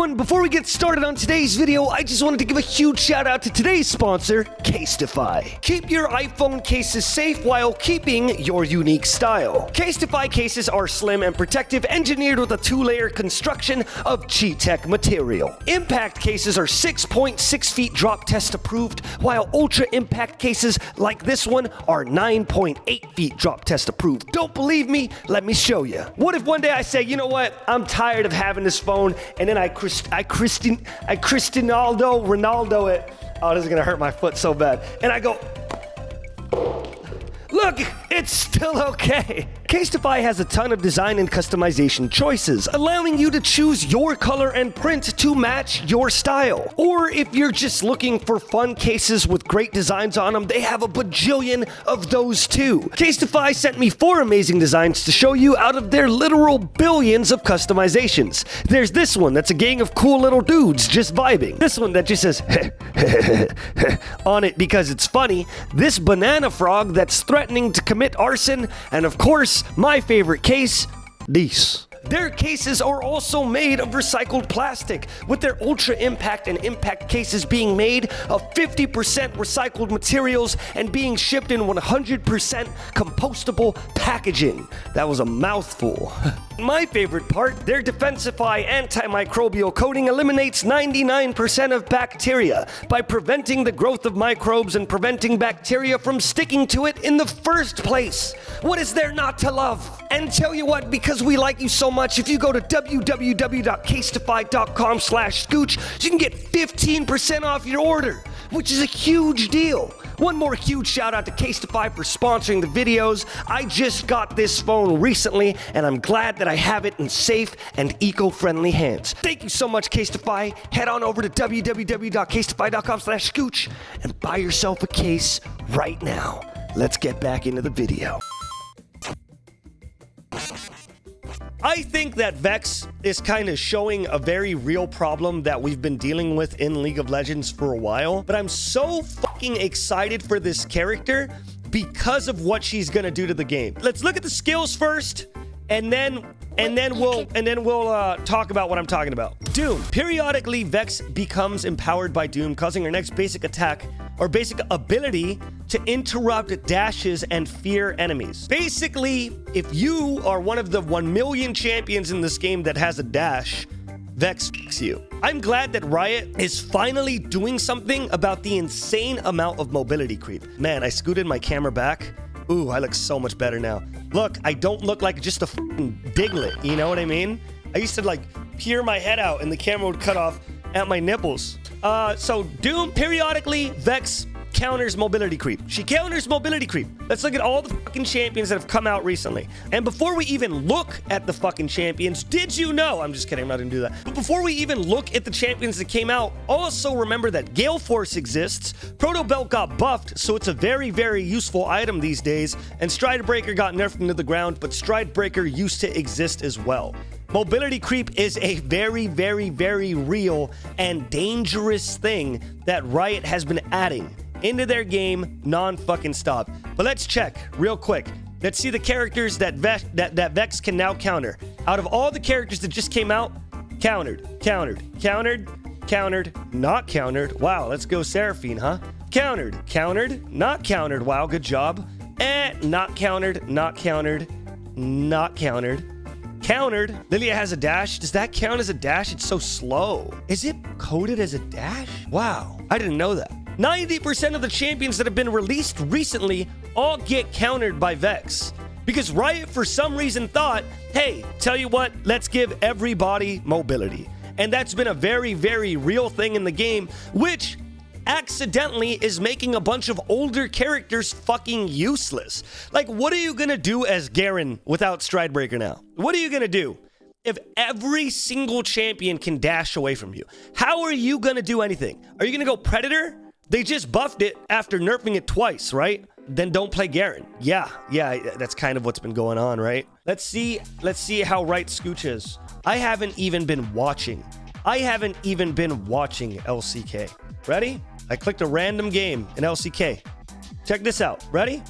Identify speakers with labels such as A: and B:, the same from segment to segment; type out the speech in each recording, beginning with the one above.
A: everyone, before we get started on today's video, I just wanted to give a huge shout out to today's sponsor, Casetify. Keep your iPhone cases safe while keeping your unique style. Casetify cases are slim and protective, engineered with a 2-layer construction of G-Tech material. Impact cases are 6.6 feet drop test approved, while Ultra Impact cases like this one are 9.8 feet drop test approved. Don't believe me? Let me show you. What if one day I say, you know what, I'm tired of having this phone, and then I Cristiano Ronaldo it. Oh, this is gonna hurt my foot so bad. And I go, look, it's still okay. Casetify has a ton of design and customization choices, allowing you to choose your color and print to match your style. Or if you're just looking for fun cases with great designs on them, they have a bajillion of those too. Casetify sent me 4 amazing designs to show you out of their literal billions of customizations. There's this one that's a gang of cool little dudes just vibing. This one that just says on it because it's funny. This banana frog that's threatening to commit arson. And of course, my favorite case, these. Their cases are also made of recycled plastic, with their Ultra Impact and Impact cases being made of 50% recycled materials and being shipped in 100% compostable packaging. That was a mouthful. My favorite part, their Defensify antimicrobial coating eliminates 99% of bacteria by preventing the growth of microbes and preventing bacteria from sticking to it in the first place. What is there not to love? And tell you what, because we like you so much, if you go to www.casetify.com/scooch, you can get 15% off your order, which is a huge deal. One more huge shout out to Casetify for sponsoring the videos. I just got this phone recently, and I'm glad that I have it in safe and eco-friendly hands. Thank you so much, Casetify. Head on over to www.casetify.com/scooch and buy yourself a case right now. Let's get back into the video. I think that Vex is kind of showing a very real problem that we've been dealing with in League of Legends for a while, but I'm so fucking excited for this character because of what she's gonna do to the game. Let's look at the skills first, and then we'll talk about what I'm talking about. Doom. Periodically, Vex becomes empowered by Doom, causing her next basic attack or basic ability to interrupt dashes and fear enemies. Basically, if you are one of the 1 million champions in this game that has a dash, Vex f***s you. I'm glad that Riot is finally doing something about the insane amount of mobility creep. Man, I scooted my camera back. Ooh, I look so much better now. Look, I don't look like just a f***ing Diglett, you know what I mean? I used to like peer my head out and the camera would cut off at my nipples. So Doom, periodically, Vex counters mobility creep. She counters mobility creep. Let's look at all the fucking champions that have come out recently. And before we even look at the fucking champions, did you know? I'm just kidding, I'm not gonna do that. But before we even look at the champions that came out, also remember that Gale Force exists, Proto Belt got buffed, so it's a very, very useful item these days, and Stride Breaker got nerfed into the ground, but Stride Breaker used to exist as well. Mobility creep is a very, very, very real and dangerous thing that Riot has been adding into their game non-fucking stop. But let's check real quick. Let's see the characters that Vex can now counter. Out of all the characters that just came out, countered, not countered. Wow, let's go Seraphine, huh? Countered, not countered. Wow, good job. Not countered. Countered. Lilia has a dash. Does that count as a dash? It's so slow. Is it coded as a dash? Wow, I didn't know that. 90% of the champions that have been released recently all get countered by Vex. Because Riot, for some reason, thought, hey, tell you what, let's give everybody mobility. And that's been a very, very real thing in the game, which accidentally is making a bunch of older characters fucking useless. Like, what are you gonna do as Garen without Stridebreaker now? What are you gonna do? If every single champion can dash away from you, how are you gonna do anything? Are you gonna go Predator? They just buffed it after nerfing it twice, right? Then don't play Garen. Yeah, that's kind of what's been going on, right? Let's see how right Scooch is. I haven't even been watching LCK. Ready? I clicked a random game in LCK. Check this out. Ready?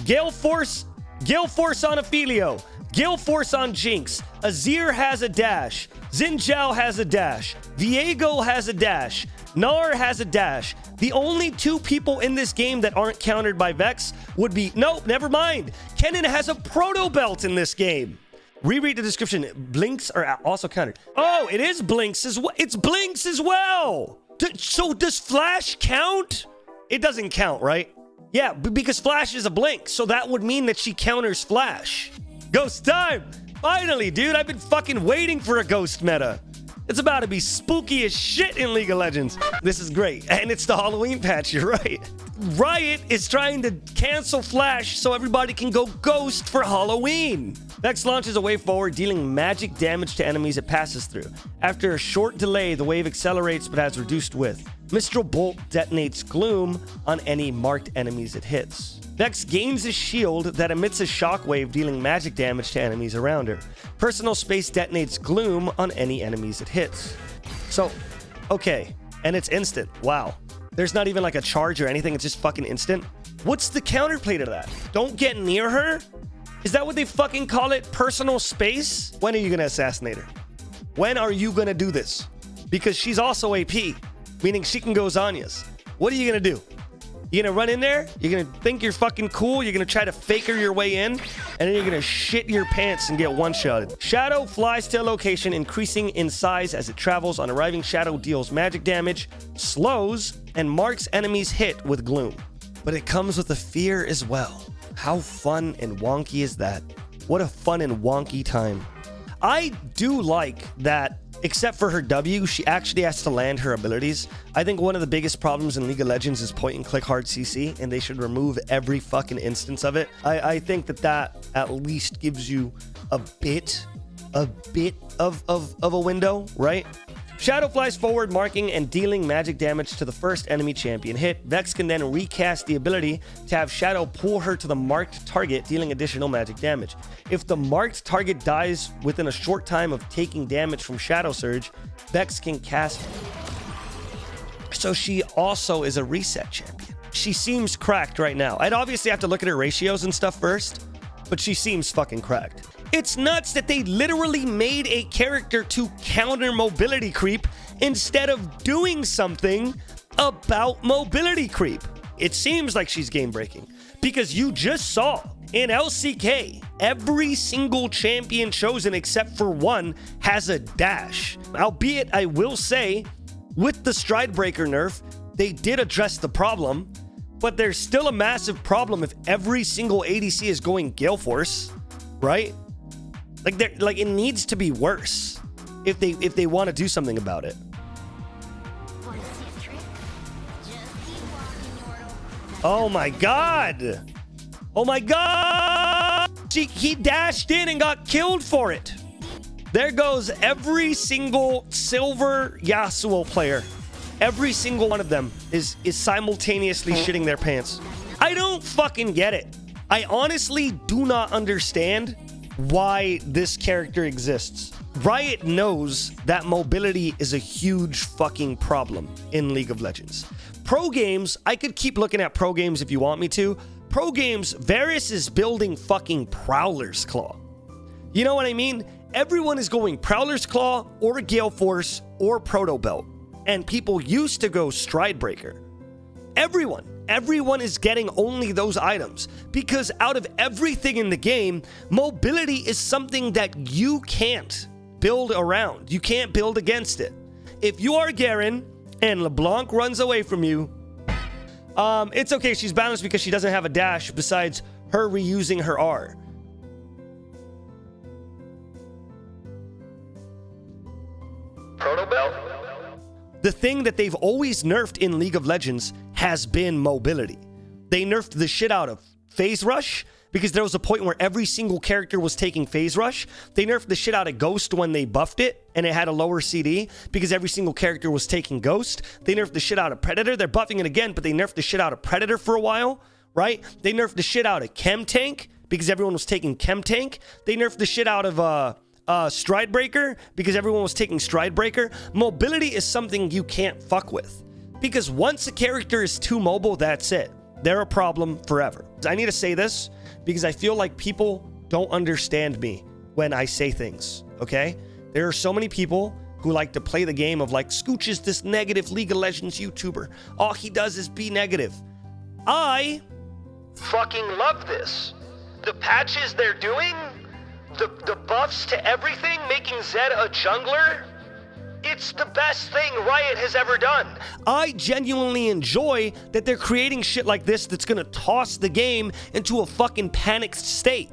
A: Gale Force on Ophelio. Gale Force on Jinx. Azir has a dash. Xin Zhao has a dash. Viego has a dash. Gnar has a dash. The only two people in this game that aren't countered by Vex would be... Nope, never mind. Kennen has a proto belt in this game. Reread the description. Blinks are also countered. Oh, it is Blinks as well. It's Blinks as well. So does Flash count? It doesn't count, right? Yeah, because Flash is a blink. So that would mean that she counters Flash. Ghost time. Finally, dude. I've been fucking waiting for a ghost meta. It's about to be spooky as shit in League of Legends. This is great. And it's the Halloween patch, you're right. Riot is trying to cancel Flash so everybody can go ghost for Halloween. Vex launches a wave forward, dealing magic damage to enemies it passes through. After a short delay, the wave accelerates but has reduced width. Mistral Bolt detonates Gloom on any marked enemies it hits. Vex gains a shield that emits a shockwave, dealing magic damage to enemies around her. Personal Space detonates Gloom on any enemies it hits. So, okay. And it's instant. Wow. There's not even like a charge or anything. It's just fucking instant. What's the counterplay to that? Don't get near her? Is that what they fucking call it? Personal Space? When are you gonna assassinate her? When are you gonna do this? Because she's also AP, meaning she can go Zhonya's. What are you gonna do? You're gonna run in there, you're gonna think you're fucking cool, you're gonna try to faker your way in, and then you're gonna shit your pants and get one-shotted. Shadow flies to a location, increasing in size as it travels. On arriving, Shadow deals magic damage, slows, and marks enemies hit with Gloom. But it comes with a fear as well. How fun and wonky is that? What a fun and wonky time. I do like that, except for her W, she actually has to land her abilities. I think one of the biggest problems in League of Legends is point and click hard CC, and they should remove every fucking instance of it. I think that at least gives you a bit of a window, right? Shadow flies forward, marking and dealing magic damage to the first enemy champion hit. Vex can then recast the ability to have Shadow pull her to the marked target, dealing additional magic damage. If the marked target dies within a short time of taking damage from Shadow Surge, Vex can cast. So she also is a reset champion. She seems cracked right now. I'd obviously have to look at her ratios and stuff first, but she seems fucking cracked. It's nuts that they literally made a character to counter mobility creep instead of doing something about mobility creep. It seems like she's game breaking because you just saw in LCK, every single champion chosen except for one has a dash. Albeit, I will say, with the Stridebreaker nerf, they did address the problem, but there's still a massive problem if every single ADC is going Gale Force, right? Like it needs to be worse if they want to do something about it. Oh my god! Oh my god! He dashed in and got killed for it. There goes every single silver Yasuo player. Every single one of them is simultaneously shitting their pants. I don't fucking get it. I honestly do not understand why this character exists. Riot knows that mobility is a huge fucking problem in League of Legends. Pro games, I could keep looking at pro games if you want me to. Pro games, Varus is building fucking Prowler's Claw. You know what I mean? Everyone is going Prowler's Claw or Gale Force or Proto Belt. And people used to go Stridebreaker. Everyone is getting only those items because out of everything in the game, mobility is something that you can't build around. You can't build against it. If you are Garen and LeBlanc runs away from you, it's okay. She's balanced because she doesn't have a dash besides her reusing her R. Proto Belt? The thing that they've always nerfed in League of Legends has been mobility. They nerfed the shit out of Phase Rush because there was a point where every single character was taking Phase Rush. They nerfed the shit out of Ghost when they buffed it and it had a lower CD because every single character was taking Ghost. They nerfed the shit out of Predator. They're buffing it again, but they nerfed the shit out of Predator for a while, right? They nerfed the shit out of Chem Tank because everyone was taking Chem Tank. They nerfed the shit out of Stridebreaker because everyone was taking Stridebreaker. Mobility is something you can't fuck with because once a character is too mobile, that's it. They're a problem forever. I need to say this because I feel like people don't understand me when I say things, okay? There are so many people who like to play the game of like, Scooch is this negative League of Legends YouTuber. All he does is be negative. I fucking love this. The patches they're doing, the buffs to everything, making Zed a jungler, it's the best thing Riot has ever done. I genuinely enjoy that they're creating shit like this that's gonna toss the game into a fucking panicked state.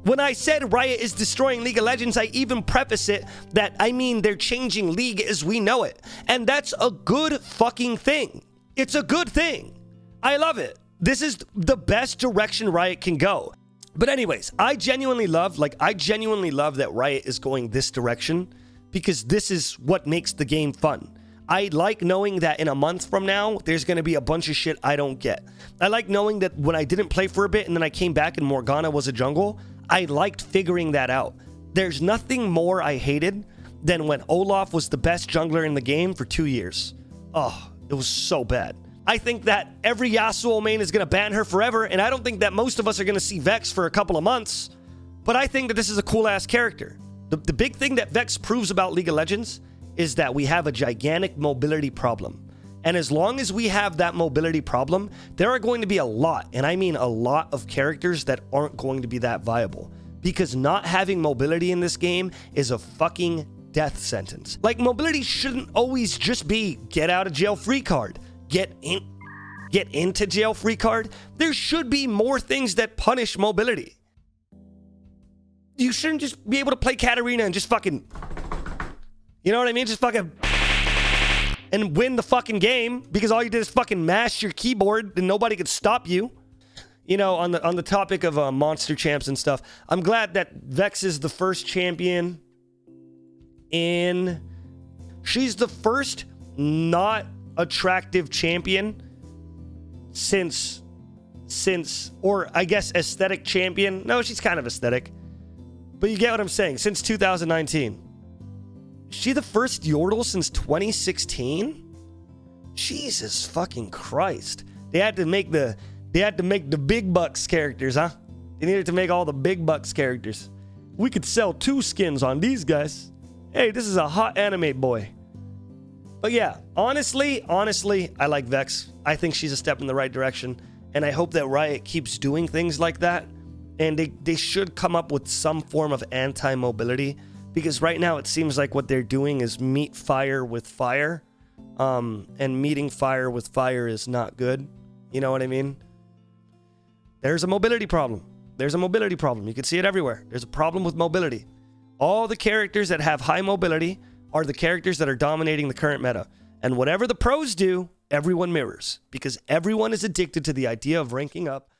A: When I said Riot is destroying League of Legends, I even preface it that I mean they're changing League as we know it. And that's a good fucking thing. It's a good thing. I love it. This is the best direction Riot can go. But anyways, I genuinely love that Riot is going this direction because this is what makes the game fun. I like knowing that in a month from now, there's going to be a bunch of shit I don't get. I like knowing that when I didn't play for a bit and then I came back and Morgana was a jungle, I liked figuring that out. There's nothing more I hated than when Olaf was the best jungler in the game for 2 years. Oh, it was so bad. I think that every Yasuo main is going to ban her forever, and I don't think that most of us are going to see Vex for a couple of months, but I think that this is a cool-ass character. The big thing that Vex proves about League of Legends is that we have a gigantic mobility problem. And as long as we have that mobility problem, there are going to be a lot, and I mean a lot of characters that aren't going to be that viable. Because not having mobility in this game is a fucking death sentence. Like, mobility shouldn't always just be get out of jail free card. Get into jail free card. There should be more things that punish mobility. You shouldn't just be able to play Katarina and just fucking, you know what I mean? Just fucking and win the fucking game because all you did is fucking mash your keyboard and nobody could stop you. You know, on the topic of monster champs and stuff, I'm glad that Vex is the first champion she's the first not attractive champion since or I guess aesthetic champion. No, she's kind of aesthetic, but you get what I'm saying. Since 2019. Is she the first Yordle since 2016? Jesus fucking Christ. They had to make the big bucks characters, huh? They needed to make all the big bucks characters. We could sell 2 skins on these guys. Hey, this is a hot anime boy. But yeah, honestly, I like Vex. I think she's a step in the right direction. And I hope that Riot keeps doing things like that. And they should come up with some form of anti-mobility. Because right now it seems like what they're doing is meet fire with fire. And meeting fire with fire is not good. You know what I mean? There's a mobility problem. There's a mobility problem. You can see it everywhere. There's a problem with mobility. All the characters that have high mobility are the characters that are dominating the current meta. And whatever the pros do, everyone mirrors. Because everyone is addicted to the idea of ranking up